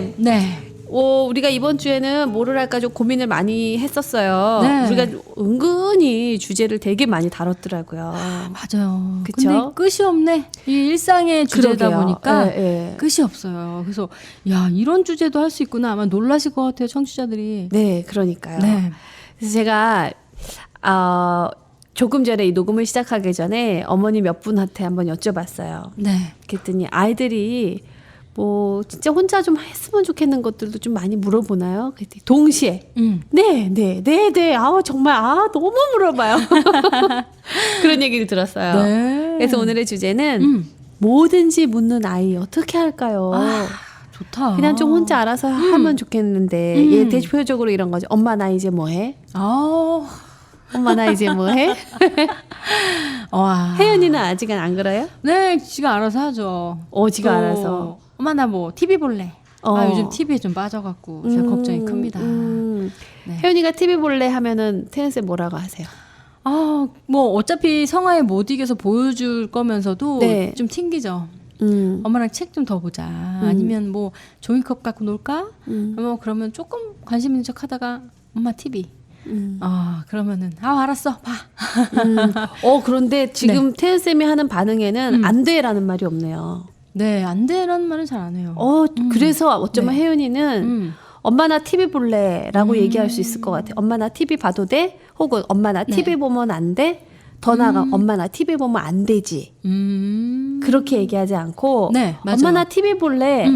선생님. 네. 우리가 이번 주에는 뭐를 할까 좀 고민을 많이 했었어요. 네. 우리가 은근히 주제를 되게 많이 다뤘더라고요. 맞아요. 그쵸? 근데 끝이 없네. 이 일상의 주제다 그러게요. 보니까 예. 끝이 없어요. 그래서 야, 이런 주제도 할 수 있구나. 아마 놀라실 것 같아요, 청취자들이. 네, 그러니까요. 네. 그래서 제가 조금 전에 이 녹음을 시작하기 전에 어머니 몇 분한테 한번 여쭤봤어요. 네. 그랬더니 아이들이 뭐 진짜 혼자 좀 했으면 좋겠는 것들도 좀 많이 물어보나요? 그랬더니 동시에 네. 정말 너무 물어봐요. 그런 얘기를 들었어요. 네. 그래서 오늘의 주제는 뭐든지 묻는 아이 어떻게 할까요? 좋다. 그냥 좀 혼자 알아서 하면 좋겠는데 얘 대표적으로 이런 거죠. 엄마 나 이제 뭐 해? 엄마 나 이제 뭐 해? 와. 혜연이는 아직은 안 그래요? 네, 지가 알아서 하죠. 지가 알아서. 엄마 나 뭐 TV 볼래. 요즘 TV에 좀 빠져갖고 제가 걱정이 큽니다. 네. 혜연이가 TV 볼래 하면은 태연쌤 뭐라고 하세요? 뭐 어차피 성화에 못 이겨서 보여줄 거면서도 네. 좀 튕기죠. 엄마랑 책 좀 더 보자. 아니면 뭐 종이컵 갖고 놀까? 그러면 조금 관심 있는 척 하다가 엄마 TV. 그러면은 알았어 봐. 그런데 지금 태연쌤이 하는 반응에는 안 돼라는 말이 없네요. 네, 안 돼라는 말은 잘 안 해요. 그래서 어쩌면 네. 혜연이는 엄마 나 TV 볼래라고 얘기할 수 있을 것 같아요. 엄마 나 TV 봐도 돼? 혹은 엄마 나 TV 보면 안 돼? 더 나아가 엄마 나 TV 보면 안 되지. 그렇게 얘기하지 않고 네, 맞아요. 엄마 나 TV 볼래?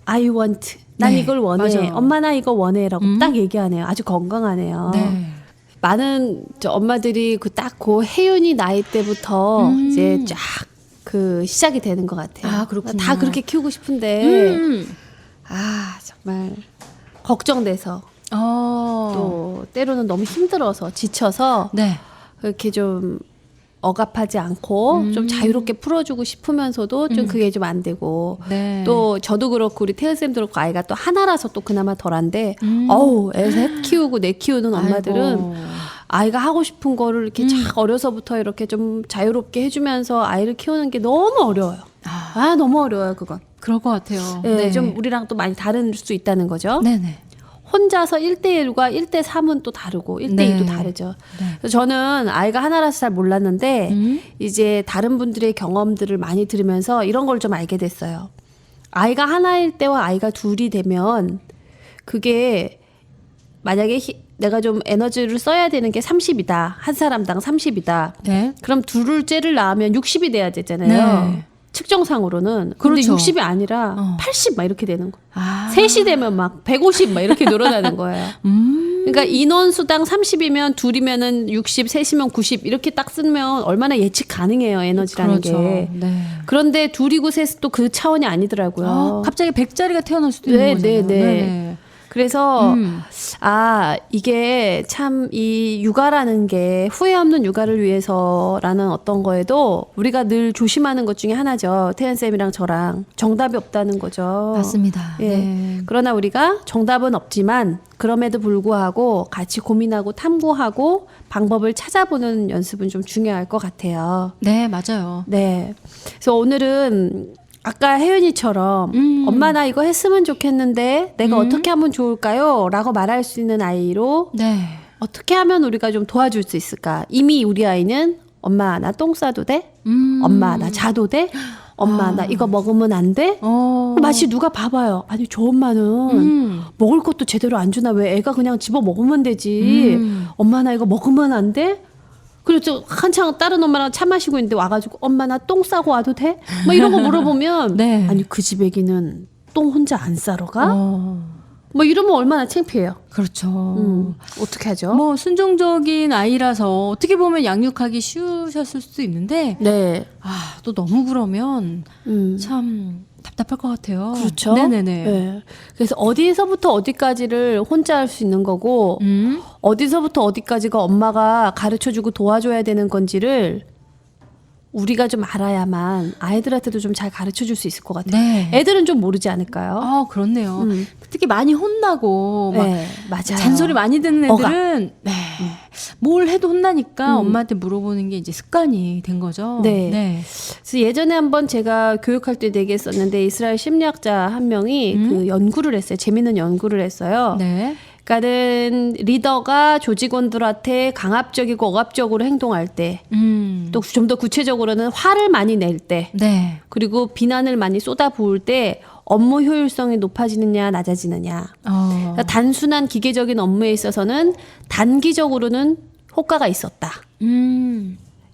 I want. 난 네, 이걸 원해. 맞아요. 엄마 나 이거 원해라고 딱 얘기하네요. 아주 건강하네요. 네. 많은 엄마들이 그 혜윤이 나이 때부터 이제 쫙 시작이 되는 것 같아요. 그렇군요. 다 그렇게 키우고 싶은데 정말 걱정돼서 또 때로는 너무 힘들어서 지쳐서 네. 그렇게 좀 억압하지 않고 좀 자유롭게 풀어주고 싶으면서도 좀 그게 좀 안 되고 네. 또 저도 그렇고 우리 태연쌤도 그렇고 아이가 또 하나라서 또 그나마 덜한데 애 셋 키우고 내 키우는 엄마들은 아이고. 아이가 하고 싶은 거를 이렇게 쫙 어려서부터 이렇게 좀 자유롭게 해주면서 아이를 키우는 게 너무 어려워요. 너무 어려워요 그건. 그럴 것 같아요. 네, 좀 우리랑 또 많이 다를 수 있다는 거죠. 네네. 혼자서 1대1과 1대3은 또 다르고 1대2도 네. 다르죠. 네. 그래서 저는 아이가 하나라서 잘 몰랐는데 이제 다른 분들의 경험들을 많이 들으면서 이런 걸 좀 알게 됐어요. 아이가 하나일 때와 아이가 둘이 되면 그게 만약에 내가 좀 에너지를 써야 되는 게 30이다. 한 사람당 30이다. 네. 그럼 둘째를 낳으면 60이 돼야 되잖아요. 네. 측정상으로는. 근데 그렇죠. 60이 아니라 80 막 이렇게 되는 거예요. 셋이 되면 막 150 막 이렇게 늘어나는 거예요. 그러니까 인원수당 30이면 둘이면은 60, 셋이면 90 이렇게 딱 쓰면 얼마나 예측 가능해요, 에너지라는 그렇죠. 게. 네. 그런데 둘이고 셋도 그 차원이 아니더라고요. 갑자기 100짜리가 태어날 수도 네, 있는 거잖아요. 네. 그래서 이게 참 이 육아라는 게 후회 없는 육아를 위해서라는 어떤 거에도 우리가 늘 조심하는 것 중에 하나죠. 태연쌤이랑 저랑 정답이 없다는 거죠. 맞습니다. 예. 네. 그러나 우리가 정답은 없지만 그럼에도 불구하고 같이 고민하고 탐구하고 방법을 찾아보는 연습은 좀 중요할 것 같아요. 네, 맞아요. 네. 그래서 오늘은 아까 혜연이처럼 엄마 나 이거 했으면 좋겠는데 내가 어떻게 하면 좋을까요? 라고 말할 수 있는 아이로 네. 어떻게 하면 우리가 좀 도와줄 수 있을까? 이미 우리 아이는 엄마 나 똥 싸도 돼? 엄마 나 자도 돼? 엄마 나 이거 먹으면 안 돼? 마치 누가 봐봐요. 아니 저 엄마는 먹을 것도 제대로 안 주나 왜 애가 그냥 집어 먹으면 되지. 엄마 나 이거 먹으면 안 돼? 그리고 또 한창 다른 엄마랑 차 마시고 있는데 와가지고 엄마 나 똥 싸고 와도 돼? 막 이런 거 물어보면 네. 아니 그 집 애기는 똥 혼자 안 싸러 가? 뭐 이러면 얼마나 창피해요. 그렇죠. 어떻게 하죠? 뭐 순종적인 아이라서 어떻게 보면 양육하기 쉬우셨을 수도 있는데 네. 또 너무 그러면 참 답답할 것 같아요. 그렇죠. 네네네. 네. 그래서 어디서부터 어디까지를 혼자 할 수 있는 거고 어디서부터 어디까지가 엄마가 가르쳐주고 도와줘야 되는 건지를 우리가 좀 알아야만 아이들한테도 좀 잘 가르쳐줄 수 있을 것 같아요. 네. 애들은 좀 모르지 않을까요? 그렇네요. 특히 많이 혼나고 막 네, 맞아요. 잔소리 많이 듣는 억압. 애들은 네. 뭘 해도 혼나니까 엄마한테 물어보는 게 이제 습관이 된 거죠. 네. 그래서 예전에 한번 제가 교육할 때 얘기했었는데 이스라엘 심리학자 한 명이 그 연구를 했어요. 재밌는 연구를 했어요. 네. 그러니까는 리더가 조직원들한테 강압적이고 억압적으로 행동할 때, 또 좀 더 구체적으로는 화를 많이 낼 때, 네. 그리고 비난을 많이 쏟아부을 때 업무 효율성이 높아지느냐 낮아지느냐. 그러니까 단순한 기계적인 업무에 있어서는 단기적으로는 효과가 있었다.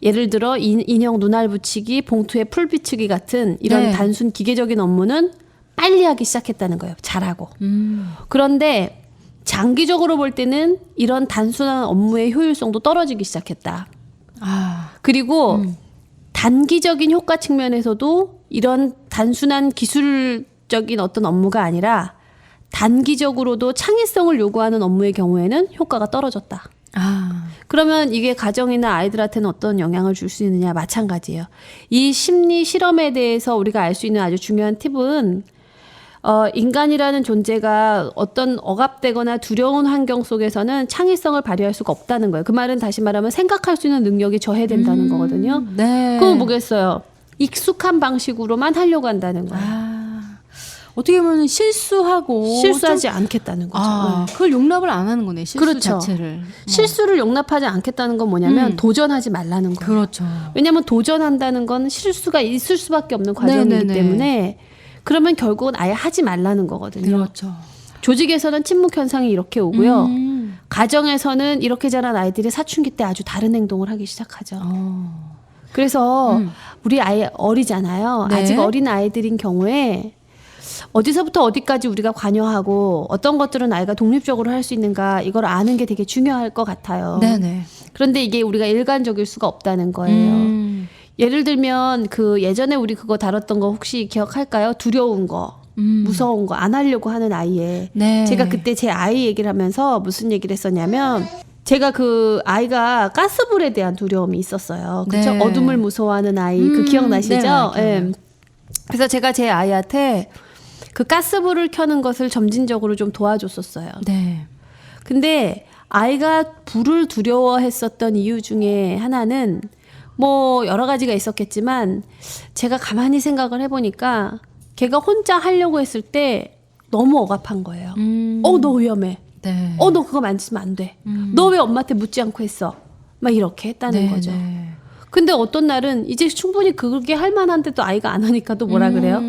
예를 들어 인형 눈알 붙이기, 봉투에 풀 비추기 같은 이런 네. 단순 기계적인 업무는 빨리 하기 시작했다는 거예요. 잘하고. 그런데 장기적으로 볼 때는 이런 단순한 업무의 효율성도 떨어지기 시작했다. 그리고 단기적인 효과 측면에서도 이런 단순한 기술적인 어떤 업무가 아니라 단기적으로도 창의성을 요구하는 업무의 경우에는 효과가 떨어졌다. 그러면 이게 가정이나 아이들한테는 어떤 영향을 줄 수 있느냐? 마찬가지예요. 이 심리 실험에 대해서 우리가 알 수 있는 아주 중요한 팁은 인간이라는 존재가 어떤 억압되거나 두려운 환경 속에서는 창의성을 발휘할 수가 없다는 거예요. 그 말은 다시 말하면 생각할 수 있는 능력이 저해된다는 거거든요. 네. 그건 뭐겠어요? 익숙한 방식으로만 하려고 한다는 거예요. 어떻게 보면 실수하지 않겠다는 거죠. 네. 그걸 용납을 안 하는 거네. 실수 그렇죠. 자체를. 실수를 용납하지 않겠다는 건 뭐냐면 도전하지 말라는 거예요. 그렇죠. 왜냐하면 도전한다는 건 실수가 있을 수밖에 없는 과정이기 네네네. 때문에 그러면 결국은 아예 하지 말라는 거거든요. 그렇죠. 조직에서는 침묵 현상이 이렇게 오고요. 가정에서는 이렇게 자란 아이들이 사춘기 때 아주 다른 행동을 하기 시작하죠. 그래서 우리 아이 어리잖아요. 네. 아직 어린 아이들인 경우에 어디서부터 어디까지 우리가 관여하고 어떤 것들은 아이가 독립적으로 할 수 있는가 이걸 아는 게 되게 중요할 것 같아요. 네네. 그런데 이게 우리가 일관적일 수가 없다는 거예요. 예를 들면 그 예전에 우리 그거 다뤘던 거 혹시 기억할까요? 두려운 거, 무서운 거 안 하려고 하는 아이에. 네. 제가 그때 제 아이 얘기를 하면서 무슨 얘기를 했었냐면 제가 그 아이가 가스불에 대한 두려움이 있었어요. 그렇죠? 네. 어둠을 무서워하는 아이 그 기억나시죠? 네, 기억나요. 예. 그래서 제가 제 아이한테 그 가스불을 켜는 것을 점진적으로 좀 도와줬었어요. 네. 근데 아이가 불을 두려워했었던 이유 중에 하나는 뭐 여러 가지가 있었겠지만 제가 가만히 생각을 해보니까 걔가 혼자 하려고 했을 때 너무 억압한 거예요. 너 위험해. 네. 너 그거 만지면 안 돼. 너 왜 엄마한테 묻지 않고 했어? 막 이렇게 했다는 네, 거죠. 네. 근데 어떤 날은 이제 충분히 그게 할 만한데도 아이가 안 하니까 또 뭐라 그래요?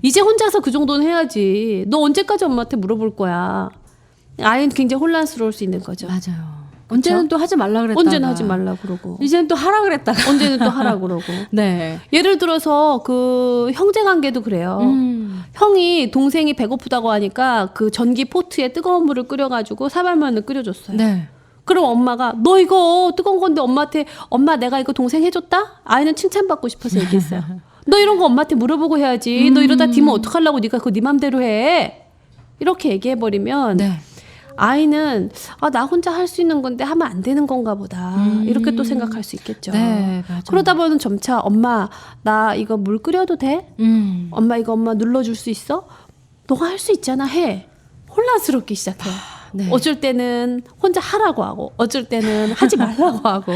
이제 혼자서 그 정도는 해야지. 너 언제까지 엄마한테 물어볼 거야. 아이는 굉장히 혼란스러울 수 있는 거죠. 맞아요. 언제는 또 하지 말라 그랬다가 언제는 하지 말라 그러고 이제는 또 하라 그랬다가 언제는 또 하라 그러고. 네. 예를 들어서 그 형제 관계도 그래요. 형이 동생이 배고프다고 하니까 그 전기 포트에 뜨거운 물을 끓여가지고 사발면을 끓여줬어요. 네. 그럼 엄마가 너 이거 뜨거운 건데 엄마한테 엄마 내가 이거 동생 해줬다? 아이는 칭찬받고 싶어서 얘기했어요. 너 이런 거 엄마한테 물어보고 해야지. 너 이러다 뒤면 어떡하려고 네가 그거 네 맘대로 해. 이렇게 얘기해버리면 네. 아이는 나 혼자 할 수 있는 건데 하면 안 되는 건가 보다. 이렇게 또 생각할 수 있겠죠. 네, 맞아요. 그러다 보면 점차 엄마 나 이거 물 끓여도 돼? 엄마 이거 엄마 눌러줄 수 있어? 너가 할 수 있잖아 해. 혼란스럽기 시작해요. 네. 어쩔 때는 혼자 하라고 하고 어쩔 때는 하지 말라고 하고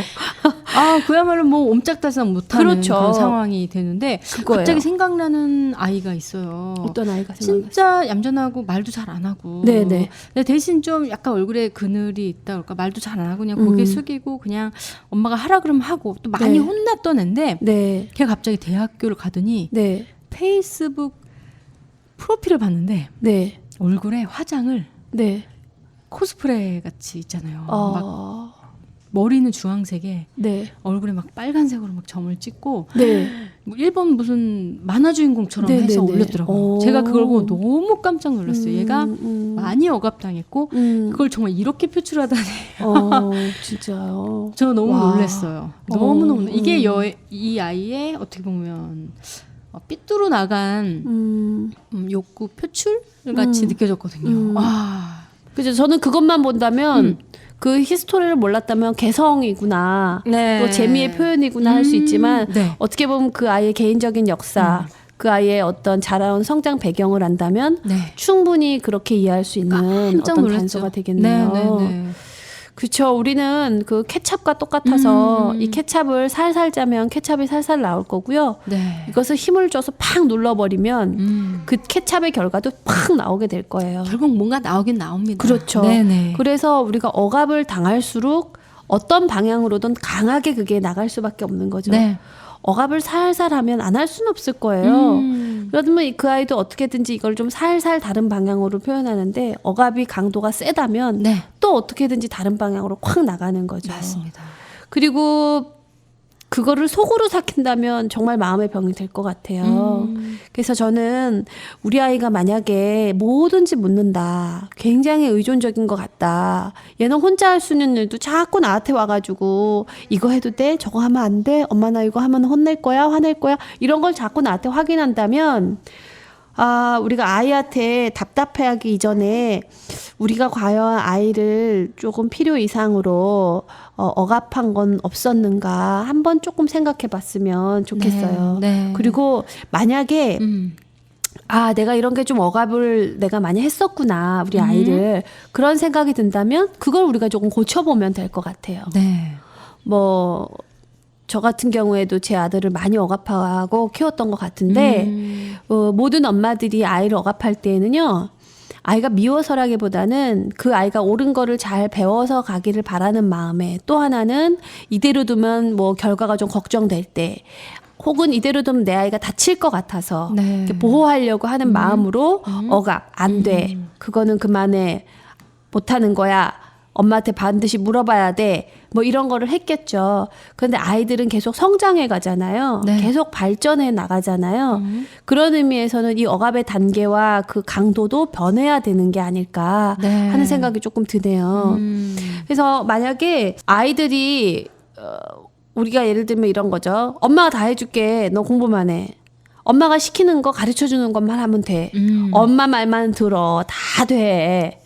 그야말로 뭐 옴짝달싹 못하는 그렇죠. 그런 상황이 되는데 그거예요. 갑자기 생각나는 아이가 있어요. 어떤 아이가 생각났어요? 진짜 얌전하고 말도 잘 안 하고. 네네. 근데 대신 좀 약간 얼굴에 그늘이 있다 그럴까 말도 잘 안 하고 그냥 고개 숙이고 그냥 엄마가 하라 그러면 하고 또 많이 네. 혼났던 애인데 네. 걔가 갑자기 대학교를 가더니 네. 페이스북 프로필을 봤는데 네. 얼굴에 화장을 네. 코스프레 같이 있잖아요. 막 어. 머리는 주황색에 네. 얼굴에 막 빨간색으로 막 점을 찍고 네. 뭐 일본 무슨 만화 주인공처럼 네, 해서 네, 네. 올렸더라고요. 오. 제가 그걸 보고 너무 깜짝 놀랐어요. 얘가 많이 억압당했고 그걸 정말 이렇게 표출하다니 진짜요. 저 너무 와. 놀랐어요. 너무너무 이게 이 아이의 어떻게 보면 삐뚤어 나간 욕구 표출 같이 느껴졌거든요. 와. 그죠. 저는 그것만 본다면 그 히스토리를 몰랐다면 개성이구나. 네. 또 재미의 표현이구나 할 수 있지만 네. 어떻게 보면 그 아이의 개인적인 역사, 그 아이의 어떤 자라온 성장 배경을 안다면 네. 충분히 그렇게 이해할 수 있는 깜짝 어떤 놀랐죠. 단서가 되겠네요. 네, 네, 네. 그쵸. 우리는 그 케찹과 똑같아서 이 케찹을 살살 짜면 케찹이 살살 나올 거고요. 네. 이것을 힘을 줘서 팍 눌러버리면 그 케찹의 결과도 팍 나오게 될 거예요. 결국 뭔가 나오긴 나옵니다. 그렇죠. 네네. 그래서 우리가 억압을 당할수록 어떤 방향으로든 강하게 그게 나갈 수밖에 없는 거죠. 네. 억압을 살살 하면 안 할 수는 없을 거예요. 그러면 그 아이도 어떻게든지 이걸 좀 살살 다른 방향으로 표현하는데 억압이 강도가 세다면 네. 또 어떻게든지 다른 방향으로 확 나가는 거죠. 맞습니다. 그리고 그거를 속으로 삭힌다면 정말 마음의 병이 될 것 같아요. 그래서 저는 우리 아이가 만약에 뭐든지 묻는다. 굉장히 의존적인 것 같다. 얘는 혼자 할 수 있는 일도 자꾸 나한테 와가지고 이거 해도 돼? 저거 하면 안 돼? 엄마 나 이거 하면 혼낼 거야? 화낼 거야? 이런 걸 자꾸 나한테 확인한다면 우리가 아이한테 답답해하기 이전에 우리가 과연 아이를 조금 필요 이상으로 억압한 건 없었는가 한번 조금 생각해 봤으면 좋겠어요. 네. 그리고 만약에 내가 이런 게 좀 억압을 내가 많이 했었구나, 우리 아이를. 그런 생각이 든다면 그걸 우리가 조금 고쳐보면 될 것 같아요. 네. 저 같은 경우에도 제 아들을 많이 억압하고 키웠던 것 같은데 모든 엄마들이 아이를 억압할 때에는요, 아이가 미워서라기보다는 그 아이가 옳은 거를 잘 배워서 가기를 바라는 마음에, 또 하나는 이대로 두면 뭐 결과가 좀 걱정될 때, 혹은 이대로 두면 내 아이가 다칠 것 같아서 네. 이렇게 보호하려고 하는 마음으로 억압, 안 돼, 그거는 그만해, 못하는 거야, 엄마한테 반드시 물어봐야 돼, 뭐 이런 거를 했겠죠. 그런데 아이들은 계속 성장해 가잖아요. 네. 계속 발전해 나가잖아요. 그런 의미에서는 이 억압의 단계와 그 강도도 변해야 되는 게 아닐까 네. 하는 생각이 조금 드네요. 그래서 만약에 아이들이 우리가 예를 들면 이런 거죠. 엄마가 다 해줄게. 너 공부만 해. 엄마가 시키는 거 가르쳐주는 것만 하면 돼. 엄마 말만 들어. 다 돼.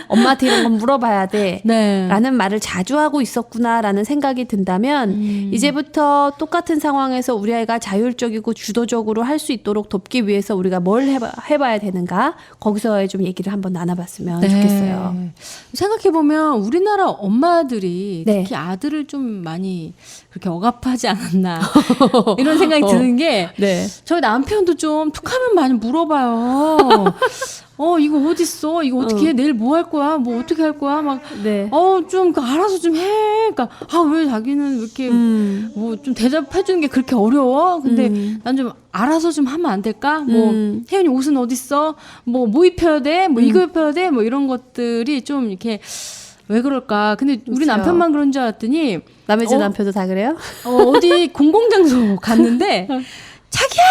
엄마한테 이런 건 물어봐야 돼. 네. 라는 말을 자주 하고 있었구나라는 생각이 든다면 이제부터 똑같은 상황에서 우리 아이가 자율적이고 주도적으로 할 수 있도록 돕기 위해서 우리가 뭘 해봐야 되는가, 거기서의 좀 얘기를 한번 나눠봤으면 좋겠어요. 생각해보면 우리나라 엄마들이 네. 특히 아들을 좀 많이 그렇게 억압하지 않았나 이런 생각이 드는 게, 네. 저희 남편도 좀 툭하면 많이 물어봐요. 이거 어딨어? 이거 어떻게 해? 내일 뭐 할 거야? 뭐 어떻게 할 거야? 막, 네. 좀 알아서 좀 해. 그러니까, 왜 자기는 왜 이렇게 뭐 좀 대답해주는 게 그렇게 어려워? 근데 난 좀 알아서 좀 하면 안 될까? 뭐, 혜연이 옷은 어딨어? 뭐 입혀야 돼? 뭐 이거 입혀야 돼? 뭐 이런 것들이 좀 이렇게, 왜 그럴까? 근데 우리 그렇죠. 남편만 그런 줄 알았더니, 남의 집 남편도 다 그래요? 어디 공공장소 갔는데, 자기야!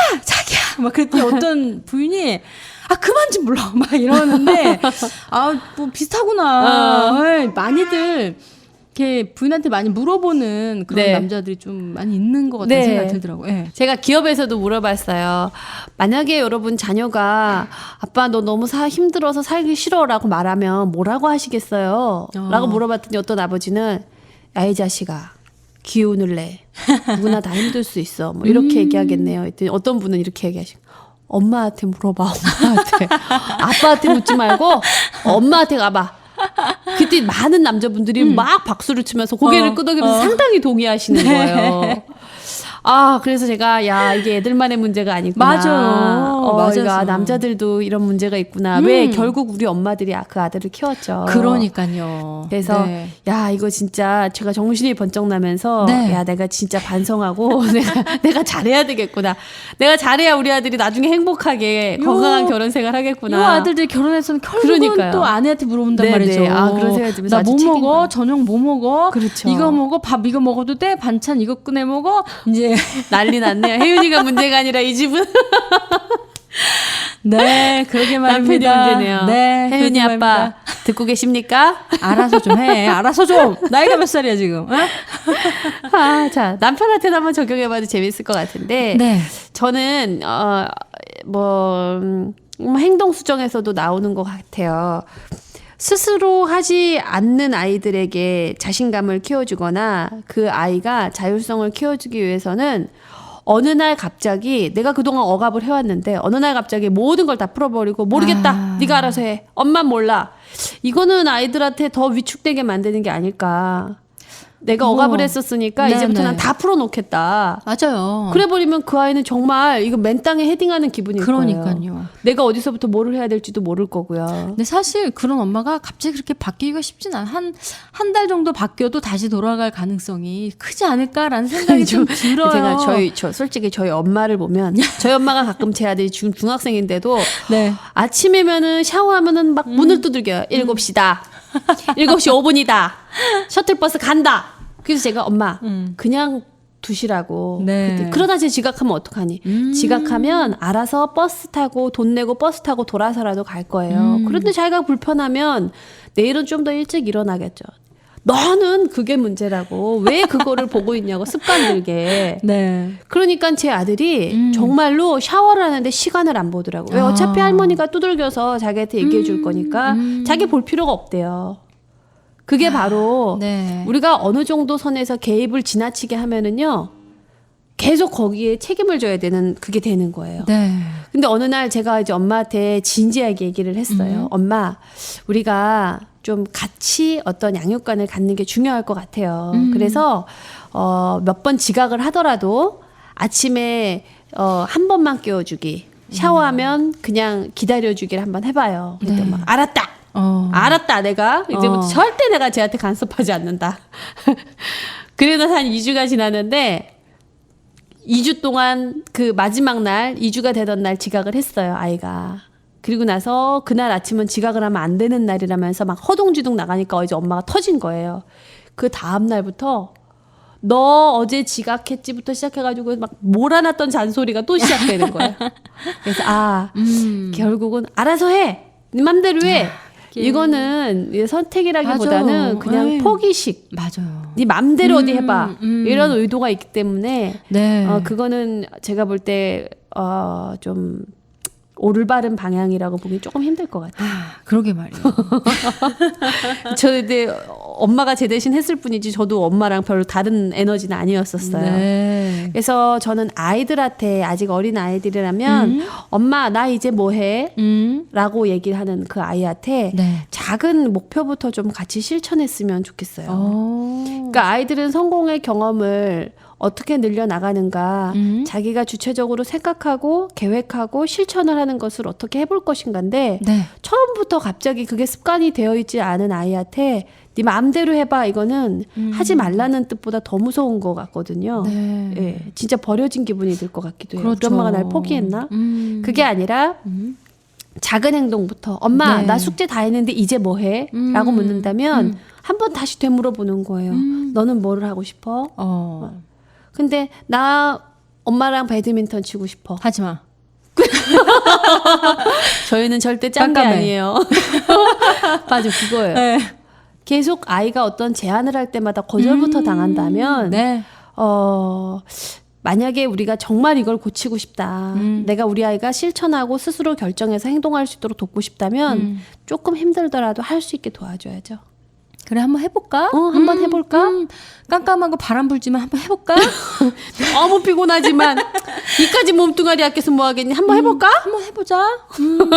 막 그랬더니 어떤 부인이, 그만 좀 불러. 막 이러는데, 뭐 비슷하구나. 에이, 많이들, 이렇게 부인한테 많이 물어보는 그런 네. 남자들이 좀 많이 있는 것 같다는 네. 생각이 들더라고요. 예. 제가 기업에서도 물어봤어요. 만약에 여러분 자녀가 아빠 너 너무 힘들어서 살기 싫어라고 말하면 뭐라고 하시겠어요? 라고 물어봤더니 어떤 아버지는, 야 이 자식아, 기운을 내. 누구나 다 힘들 수 있어. 뭐 이렇게 얘기하겠네요. 했더니 어떤 분은 이렇게 얘기하시고, 엄마한테 물어봐. 엄마한테. 아빠한테 묻지 말고 엄마한테 가봐. 그때 많은 남자분들이 막 박수를 치면서 고개를 끄덕이면서 상당히 동의하시는 거예요. 그래서 제가 이게 애들만의 문제가 아니구나. 맞아요. 이거 맞아서. 남자들도 이런 문제가 있구나. 왜 결국 우리 엄마들이 그 아들을 키웠죠. 그러니까요. 그래서 네. 이거 진짜 제가 정신이 번쩍 나면서 네. 내가 진짜 반성하고 내가 잘해야 되겠구나. 내가 잘해야 우리 아들이 나중에 행복하게 건강한 결혼 생활 하겠구나. 이 아들들이 결혼해서는 결국은 그러니까요. 또 아내한테 물어본단 네네. 말이죠. 그런 생각이 들면서 나 뭐 아주 먹어? 책임감. 저녁 뭐 먹어? 그렇죠. 이거 먹어? 밥 이거 먹어도 돼? 반찬 이거 꺼내 먹어? 이제 난리 났네요. 혜윤이가 문제가 아니라 이 집은 네, 그러게 남편이 말입니다. 문제네요. 네, 혜윤이 그러게 아빠 말입니다. 듣고 계십니까? 알아서 좀 해. 알아서 좀. 나이가 몇 살이야 지금? 자, 남편한테도 한번 적용해봐도 재밌을 것 같은데 네. 저는 행동 수정에서도 나오는 것 같아요. 스스로 하지 않는 아이들에게 자신감을 키워주거나 그 아이가 자율성을 키워주기 위해서는 어느 날 갑자기 내가 그동안 억압을 해왔는데 어느 날 갑자기 모든 걸 다 풀어버리고 모르겠다. 네가 알아서 해. 엄만 몰라. 이거는 아이들한테 더 위축되게 만드는 게 아닐까. 내가 뭐, 억압을 했었으니까 네, 이제부터 네. 난 다 풀어놓겠다. 맞아요. 그래버리면 그 아이는 정말 이거 맨 땅에 헤딩하는 기분일 거예요. 그러니까요. 내가 어디서부터 뭐를 해야 될지도 모를 거고요. 근데 사실 그런 엄마가 갑자기 그렇게 바뀌기가 쉽진 않아. 한 달 정도 바뀌어도 다시 돌아갈 가능성이 크지 않을까라는 생각이 좀 들어요. 제가 솔직히 저희 엄마를 보면 저희 엄마가 가끔 제 아들이 지금 중학생인데도 네. 아침이면은 샤워하면은 막 문을 두들겨요. 7시다. 7시 5분이다. 셔틀버스 간다. 그래서 제가 엄마 그냥 두시라고. 네. 그때 그러다 제 지각하면 어떡하니? 지각하면 알아서 버스 타고 돈 내고 버스 타고 돌아서라도 갈 거예요. 그런데 자기가 불편하면 내일은 좀 더 일찍 일어나겠죠. 너는 그게 문제라고. 왜 그거를 보고 있냐고 습관 들게. 네. 그러니까 제 아들이 정말로 샤워를 하는데 시간을 안 보더라고. 왜 어차피 할머니가 두들겨서 자기한테 얘기해 줄 거니까 자기 볼 필요가 없대요. 그게 바로 네. 우리가 어느 정도 선에서 개입을 지나치게 하면은요. 계속 거기에 책임을 져야 되는 그게 되는 거예요. 네. 근데 어느 날 제가 이제 엄마한테 진지하게 얘기를 했어요. 엄마, 우리가 좀 같이 어떤 양육관을 갖는 게 중요할 것 같아요. 그래서 몇 번 지각을 하더라도 아침에 한 번만 깨워주기. 샤워하면 그냥 기다려주기를 한번 해봐요. 그랬더니 네. 막 알았다. 알았다. 내가 이제부터 절대 내가 쟤한테 간섭하지 않는다. 그래서 한 2주가 지났는데 2주 동안 그 마지막 날 2주가 되던 날 지각을 했어요. 아이가. 그리고 나서 그날 아침은 지각을 하면 안 되는 날이라면서 막 허둥지둥 나가니까 이제 엄마가 터진 거예요. 그 다음 날부터 너 어제 지각했지부터 시작해가지고 막 몰아놨던 잔소리가 또 시작되는 거예요. 그래서 결국은 알아서 해. 네 맘대로 해. 이거는 선택이라기보다는 맞아. 그냥 에이. 포기식. 맞아요. 네 맘대로 어디 해봐. 이런 의도가 있기 때문에 네. 그거는 제가 볼 때 좀 올바른 방향이라고 보기 조금 힘들 것 같아요. 그러게 말이에요. 저 근데 엄마가 제 대신 했을 뿐이지 저도 엄마랑 별로 다른 에너지는 아니었었어요. 네. 그래서 저는 아이들한테 아직 어린 아이들이라면 엄마 나 이제 뭐 해? 라고 얘기를 하는 그 아이한테 네. 작은 목표부터 좀 같이 실천했으면 좋겠어요. 그러니까 아이들은 성공의 경험을 어떻게 늘려나가는가 자기가 주체적으로 생각하고 계획하고 실천을 하는 것을 어떻게 해볼 것인가인데 네. 처음부터 갑자기 그게 습관이 되어 있지 않은 아이한테 네 마음대로 해봐 이거는 하지 말라는 뜻보다 더 무서운 것 같거든요. 네. 예, 진짜 버려진 기분이 들 것 같기도 해요. 그렇죠. 우리 엄마가 날 포기했나? 그게 아니라 작은 행동부터 엄마 네. 나 숙제 다 했는데 이제 뭐 해? 라고 묻는다면 한번 다시 되물어보는 거예요. 너는 뭐를 하고 싶어? 근데 나 엄마랑 배드민턴 치고 싶어. 하지 마. 저희는 절대 짠 게 깜깜해. 아니에요. 맞아 그거예요. 네. 계속 아이가 어떤 제안을 할 때마다 거절부터 당한다면 네. 만약에 우리가 정말 이걸 고치고 싶다. 내가 우리 아이가 실천하고 스스로 결정해서 행동할 수 있도록 돕고 싶다면 조금 힘들더라도 할 수 있게 도와줘야죠. 그래 한번 해볼까? 한번 해볼까? 깜깜하고 바람 불지만 한번 해볼까? 너무 피곤하지만 이까지 몸뚱아리 아껴서 뭐 하겠니? 한번 해볼까? 한번 해보자.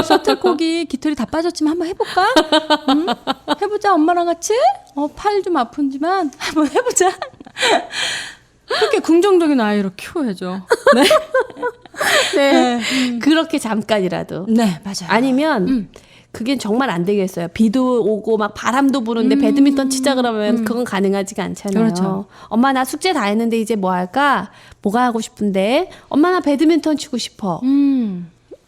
셔틀콕이 깃털이 다 빠졌지만 한번 해볼까? 해보자 엄마랑 같이. 팔 좀 아픈지만 한번 해보자. 그렇게 긍정적인 아이로 키워야죠. 네. 네. 그렇게 잠깐이라도. 네 맞아요. 아니면 그게 정말 안 되겠어요. 비도 오고 막 바람도 부는데 배드민턴 치자 그러면 그건 가능하지가 않잖아요. 그렇죠. 엄마 나 숙제 다 했는데 이제 뭐 할까? 뭐가 하고 싶은데? 엄마 나 배드민턴 치고 싶어.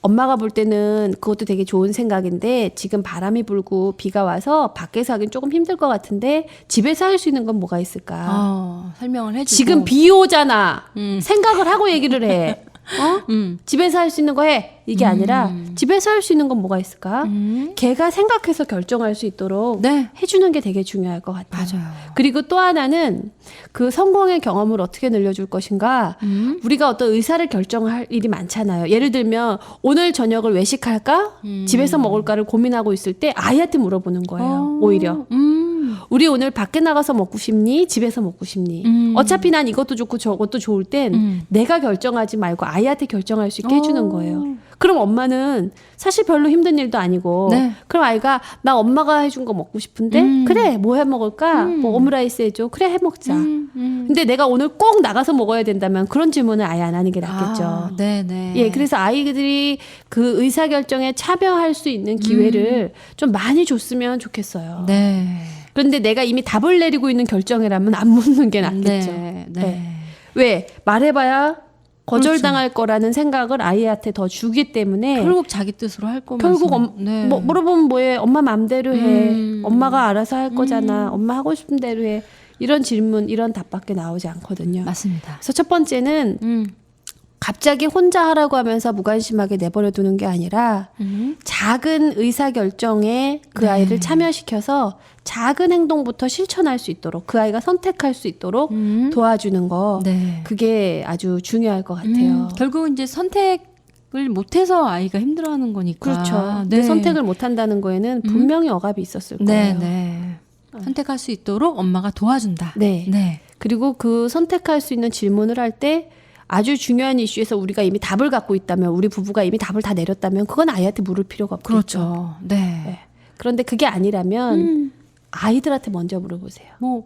엄마가 볼 때는 그것도 되게 좋은 생각인데 지금 바람이 불고 비가 와서 밖에서 하긴 조금 힘들 것 같은데 집에서 할 수 있는 건 뭐가 있을까? 설명을 해주고. 지금 비 오잖아. 생각을 하고 얘기를 해. 집에서 할 수 있는 거 해. 이게 아니라 집에서 할 수 있는 건 뭐가 있을까? 걔가 생각해서 결정할 수 있도록 네. 해주는 게 되게 중요할 것 같아요. 맞아요. 그리고 또 하나는 그 성공의 경험을 어떻게 늘려줄 것인가? 우리가 어떤 의사를 결정할 일이 많잖아요. 예를 들면 오늘 저녁을 외식할까? 집에서 먹을까를 고민하고 있을 때 아이한테 물어보는 거예요. 오히려. 우리 오늘 밖에 나가서 먹고 싶니? 집에서 먹고 싶니? 어차피 난 이것도 좋고 저것도 좋을 땐 내가 결정하지 말고 아이한테 결정할 수 있게 해주는 거예요. 그럼 엄마는 사실 별로 힘든 일도 아니고 네. 그럼 아이가 나 엄마가 해준 거 먹고 싶은데 그래 뭐 해 먹을까? 뭐 오므라이스 해줘. 그래 해 먹자. 근데 내가 오늘 꼭 나가서 먹어야 된다면 그런 질문을 아예 안 하는 게 낫겠죠. 네네. 예, 그래서 아이들이 그 의사결정에 참여할 수 있는 기회를 좀 많이 줬으면 좋겠어요. 네. 그런데 내가 이미 답을 내리고 있는 결정이라면 안 묻는 게 낫겠죠. 네. 네. 왜? 말해봐야 거절당할 거라는 생각을 아이한테 더 주기 때문에 결국 자기 뜻으로 할 거면서. 결국 네. 뭐 물어보면 뭐해? 엄마 맘대로 해. 엄마가 알아서 할 거잖아. 엄마 하고 싶은 대로 해. 이런 질문, 이런 답밖에 나오지 않거든요. 맞습니다. 그래서 첫 번째는 갑자기 혼자 하라고 하면서 무관심하게 내버려 두는 게 아니라 작은 의사결정에 그 아이를 참여시켜서 작은 행동부터 실천할 수 있도록 그 아이가 선택할 수 있도록 도와주는 거 네. 그게 아주 중요할 것 같아요. 결국은 이제 선택을 못해서 아이가 힘들어하는 거니까. 그렇죠. 네. 내 선택을 못한다는 거에는 분명히 억압이 있었을 거예요. 네. 선택할 수 있도록 엄마가 도와준다. 네. 네. 그리고 그 선택할 수 있는 질문을 할 때 아주 중요한 이슈에서 우리가 이미 답을 갖고 있다면 우리 부부가 이미 답을 다 내렸다면 그건 아이한테 물을 필요가 없겠죠. 그렇죠. 네. 네. 그런데 그게 아니라면 아이들한테 먼저 물어보세요. 뭐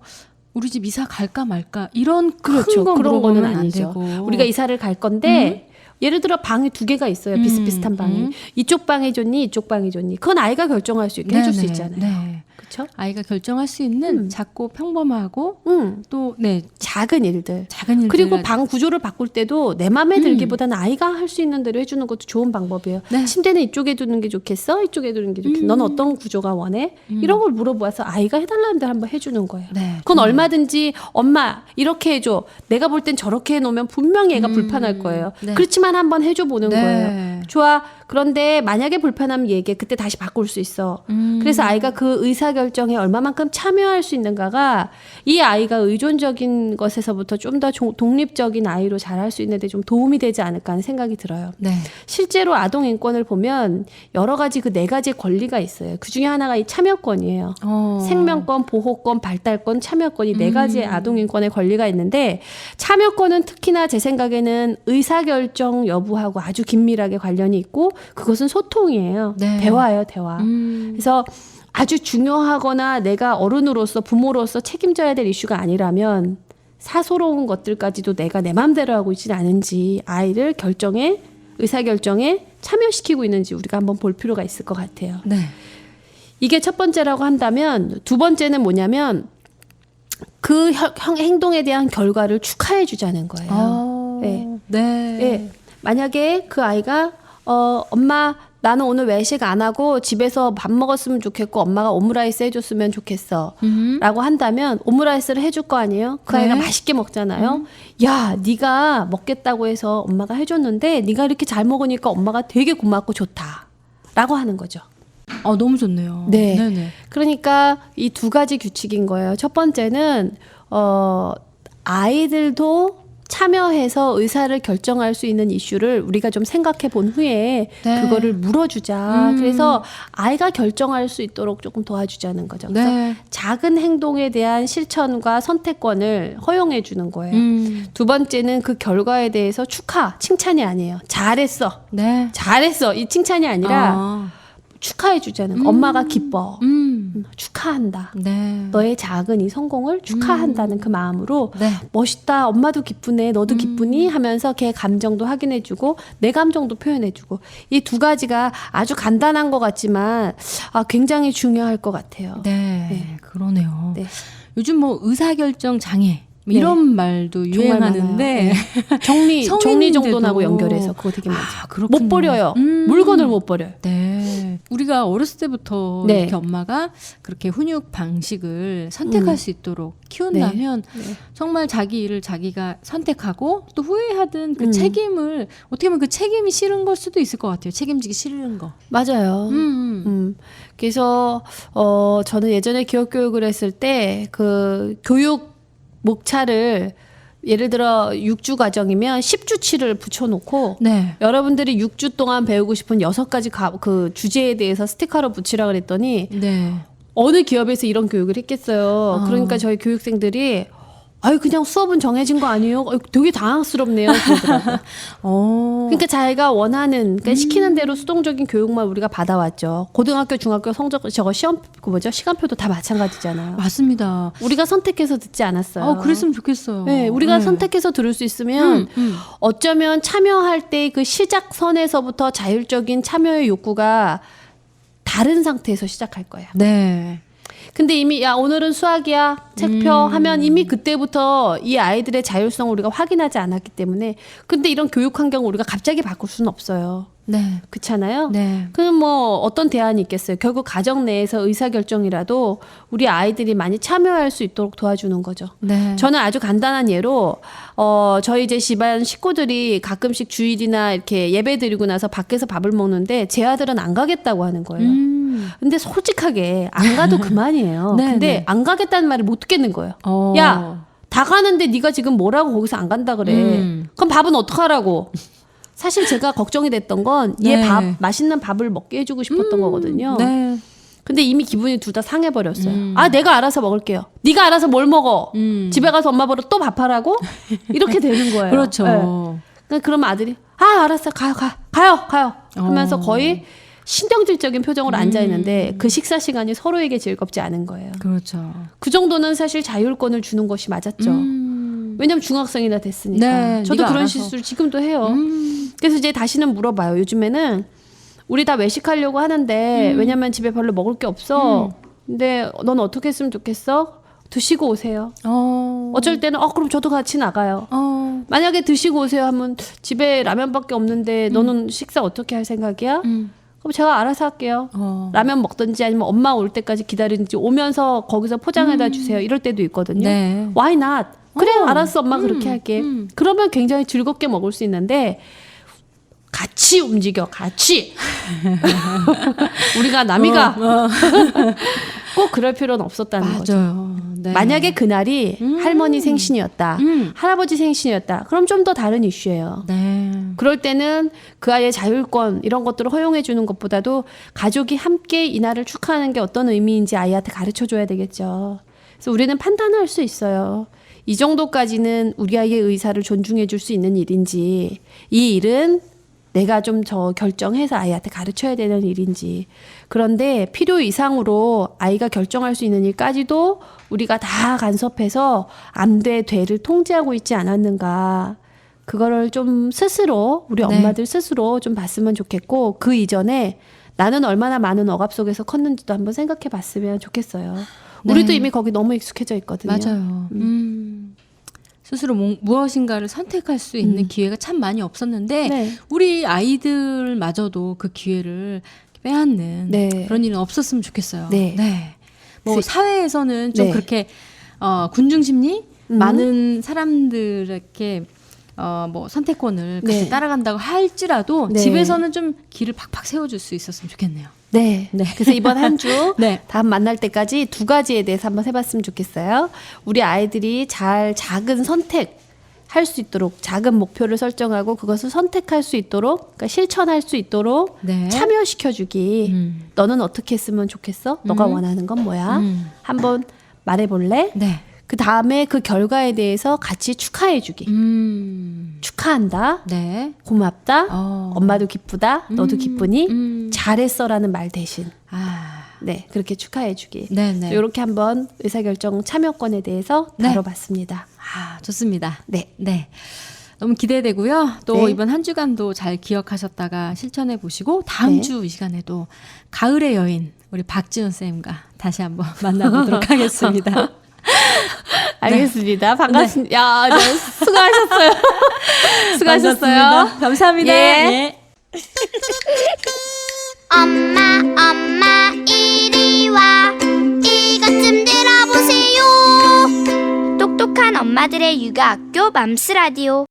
우리 집 이사 갈까 말까 이런 그렇죠. 큰거 그런 거는 물어보면 안 아니죠. 되고. 우리가 이사를 갈 건데 예를 들어 방이 두 개가 있어요. 비슷비슷한 방이. 이쪽 방이 좋니 이쪽 방이 좋니. 그건 아이가 결정할 수 있게 해줄 수 있잖아요. 네. 그렇죠? 아이가 결정할 수 있는 작고 평범하고 또 네, 작은 일들. 작은 일들. 그리고 방 구조를 바꿀 때도 내 마음에 들기보다는 아이가 할 수 있는 대로 해주는 것도 좋은 방법이에요. 네. 침대는 이쪽에 두는 게 좋겠어? 이쪽에 두는 게 좋겠어? 넌 어떤 구조가 원해? 이런 걸 물어봐서 아이가 해달라는 대로 한번 해주는 거예요. 네. 그건 얼마든지 엄마 이렇게 해줘. 내가 볼 땐 저렇게 해놓으면 분명히 애가 불편할 거예요. 네. 그렇지만 한번 해줘 보는 네. 거예요. 좋아. 그런데 만약에 불편하면 얘기해. 그때 다시 바꿀 수 있어. 그래서 아이가 그 의사결정에 얼마만큼 참여할 수 있는가가 이 아이가 의존적인 것에서부터 좀 더 독립적인 아이로 자랄 수 있는데 좀 도움이 되지 않을까 하는 생각이 들어요. 네. 실제로 아동 인권을 보면 여러 가지 그 네 가지의 권리가 있어요. 그 중에 하나가 이 참여권이에요. 생명권, 보호권, 발달권, 참여권 이 네 가지의 아동 인권의 권리가 있는데 참여권은 특히나 제 생각에는 의사결정 여부하고 아주 긴밀하게 관련이 있고 그것은 소통이에요. 네. 대화예요, 대화. 그래서 아주 중요하거나 내가 어른으로서 부모로서 책임져야 될 이슈가 아니라면 사소로운 것들까지도 내가 내 마음대로 하고 있지는 않은지 아이를 의사결정에 참여시키고 있는지 우리가 한번 볼 필요가 있을 것 같아요. 네. 이게 첫 번째라고 한다면 두 번째는 뭐냐면 그 행동에 대한 결과를 축하해 주자는 거예요. 네. 네. 네. 만약에 그 아이가 엄마 나는 오늘 외식 안 하고 집에서 밥 먹었으면 좋겠고 엄마가 오므라이스 해줬으면 좋겠어 라고 한다면 오므라이스를 해줄 거 아니에요? 그 아이가 네. 맛있게 먹잖아요. 야 네가 먹겠다고 해서 엄마가 해줬는데 네가 이렇게 잘 먹으니까 엄마가 되게 고맙고 좋다 라고 하는 거죠. 너무 좋네요. 네. 네네. 그러니까 이 두 가지 규칙인 거예요. 첫 번째는 아이들도 참여해서 의사를 결정할 수 있는 이슈를 우리가 좀 생각해 본 후에 네. 그거를 물어주자. 그래서 아이가 결정할 수 있도록 조금 도와주자는 거죠. 그래서 네. 작은 행동에 대한 실천과 선택권을 허용해 주는 거예요. 두 번째는 그 결과에 대해서 칭찬이 아니에요. 잘했어. 네. 잘했어. 이 칭찬이 아니라 축하해 주자는 거. 엄마가 기뻐. 축하한다. 네. 너의 작은 이 성공을 축하한다는 그 마음으로 네. 멋있다. 엄마도 기쁘네. 너도 기쁘니? 하면서 걔 감정도 확인해주고 내 감정도 표현해주고 이 두 가지가 아주 간단한 것 같지만 굉장히 중요할 것 같아요. 네. 그러네요. 네. 요즘 뭐 의사결정 장애 네. 이런 말도 유행하는데 정리 성인인데도- 정돈하고 연결해서 그거 되게 많죠. 그렇군요. 못 버려요. 물건을 못 버려요. 네. 우리가 어렸을 때부터 네. 이렇게 엄마가 그렇게 훈육 방식을 선택할 수 있도록 키운다면 정말 자기 일을 자기가 선택하고 또 후회하든 그 책임을 어떻게 보면 그 책임이 싫은 걸 수도 있을 것 같아요. 책임지기 싫은 거. 맞아요. 그래서 저는 예전에 기업교육을 했을 때 그 교육 목차를 예를 들어 6주 과정이면 10주치를 붙여놓고 네. 여러분들이 6주 동안 배우고 싶은 6가지 그 주제에 대해서 스티커를 붙이라 그랬더니 네. 어느 기업에서 이런 교육을 했겠어요. 그러니까 저희 교육생들이 아유 그냥 수업은 정해진 거 아니에요? 되게 당황스럽네요. 그러더라고요. 그러니까 자기가 원하는, 그러니까 시키는 대로 수동적인 교육만 우리가 받아왔죠. 고등학교, 중학교 성적 저거 시험 그 뭐죠? 시간표도 다 마찬가지잖아요. 맞습니다. 우리가 선택해서 듣지 않았어요. 그랬으면 좋겠어요. 네, 우리가 선택해서 들을 수 있으면 어쩌면 참여할 때 그 시작선에서부터 자율적인 참여의 욕구가 다른 상태에서 시작할 거예요. 네. 근데 이미 야 오늘은 수학이야 책표 하면 이미 그때부터 이 아이들의 자율성을 우리가 확인하지 않았기 때문에 근데 이런 교육 환경을 우리가 갑자기 바꿀 수는 없어요. 네. 그렇잖아요. 네. 그럼 뭐 어떤 대안이 있겠어요. 결국 가정 내에서 의사결정이라도 우리 아이들이 많이 참여할 수 있도록 도와주는 거죠. 네. 저는 아주 간단한 예로 저희 이제 집안 식구들이 가끔씩 주일이나 이렇게 예배 드리고 나서 밖에서 밥을 먹는데 제 아들은 안 가겠다고 하는 거예요. 근데 솔직하게 안 가도 그만이에요. 네, 근데 네. 안 가겠다는 말을 못 듣겠는 거예요. 야, 다 가는데 네가 지금 뭐라고 거기서 안 간다 그래. 그럼 밥은 어떡하라고? 사실 제가 걱정이 됐던 건 얘 네. 맛있는 밥을 먹게 해주고 싶었던 거거든요. 네. 근데 이미 기분이 둘 다 상해버렸어요. 아, 내가 알아서 먹을게요. 네가 알아서 뭘 먹어? 집에 가서 엄마 보러 또 밥하라고? 이렇게 되는 거예요. 그렇죠. 네. 그러면 아들이 알았어, 가요 하면서 거의 신경질적인 표정으로 앉아 있는데 그 식사 시간이 서로에게 즐겁지 않은 거예요. 그렇죠. 그 정도는 사실 자율권을 주는 것이 맞았죠. 왜냐면 중학생이나 됐으니까. 네, 저도 네가 그런 알아서. 실수를 지금도 해요. 그래서 이제 다시는 물어봐요. 요즘에는 우리 다 외식하려고 하는데 왜냐면 집에 별로 먹을 게 없어. 근데 넌 어떻게 했으면 좋겠어? 드시고 오세요. 어쩔 때는 그럼 저도 같이 나가요. 만약에 드시고 오세요 하면 집에 라면밖에 없는데 너는 식사 어떻게 할 생각이야? 그럼 제가 알아서 할게요. 라면 먹든지 아니면 엄마 올 때까지 기다리든지 오면서 거기서 포장해다 주세요. 이럴 때도 있거든요. 네. Why not? 그래 알았어 엄마 그렇게 할게. 그러면 굉장히 즐겁게 먹을 수 있는데 같이 움직여 같이. 우리가 남이가 꼭 그럴 필요는 없었다는 거죠. 맞아요. 네. 만약에 그날이 할머니 생신이었다. 할아버지 생신이었다. 그럼 좀 더 다른 이슈예요. 네. 그럴 때는 그 아이의 자율권 이런 것들을 허용해 주는 것보다도 가족이 함께 이 날을 축하하는 게 어떤 의미인지 아이한테 가르쳐 줘야 되겠죠. 그래서 우리는 판단할 수 있어요. 이 정도까지는 우리 아이의 의사를 존중해 줄 수 있는 일인지 이 일은 내가 좀 저 결정해서 아이한테 가르쳐야 되는 일인지. 그런데 필요 이상으로 아이가 결정할 수 있는 일까지도 우리가 다 간섭해서 안 돼, 돼를 통제하고 있지 않았는가. 그거를 좀 스스로 우리 엄마들 스스로 좀 봤으면 좋겠고 그 이전에 나는 얼마나 많은 억압 속에서 컸는지도 한번 생각해 봤으면 좋겠어요. 우리도 이미 거기 너무 익숙해져 있거든요. 맞아요. 스스로 무엇인가를 선택할 수 있는 기회가 참 많이 없었는데 네. 우리 아이들마저도 그 기회를 빼앗는 네. 그런 일은 없었으면 좋겠어요. 네. 뭐 사회에서는 좀 네. 그렇게 군중심리 많은 사람들에게 뭐 선택권을 같이 네. 따라간다고 할지라도 네. 집에서는 좀 길을 팍팍 세워줄 수 있었으면 좋겠네요. 네. 그래서 이번 한 주 네. 다음 만날 때까지 두 가지에 대해서 한번 해봤으면 좋겠어요. 우리 아이들이 잘 작은 선택 할 수 있도록 작은 목표를 설정하고 그것을 선택할 수 있도록 그러니까 실천할 수 있도록 네. 참여시켜주기. 너는 어떻게 했으면 좋겠어? 너가 원하는 건 뭐야? 한번 말해볼래? 네. 그 다음에 그 결과에 대해서 같이 축하해주기. 축하한다. 네. 고맙다. 엄마도 기쁘다. 너도 기쁘니? 잘했어라는 말 대신. 아. 네, 그렇게 축하해주기. 네네. 이렇게 한번 의사결정 참여권에 대해서 네. 다뤄봤습니다. 좋습니다. 네. 너무 기대되고요. 또 네. 이번 한 주간도 잘 기억하셨다가 실천해 보시고 다음 네. 주 이 시간에도 가을의 여인 우리 박지훈 쌤과 다시 한번 만나보도록 하겠습니다. 알겠습니다. 반갑습니다. 야, 네, 수고하셨어요. 수고하셨어요. 반갑습니다. 감사합니다. 예. 엄마, 이리 와. 이것 좀 들어보세요. 똑똑한 엄마들의 육아학교 맘스라디오.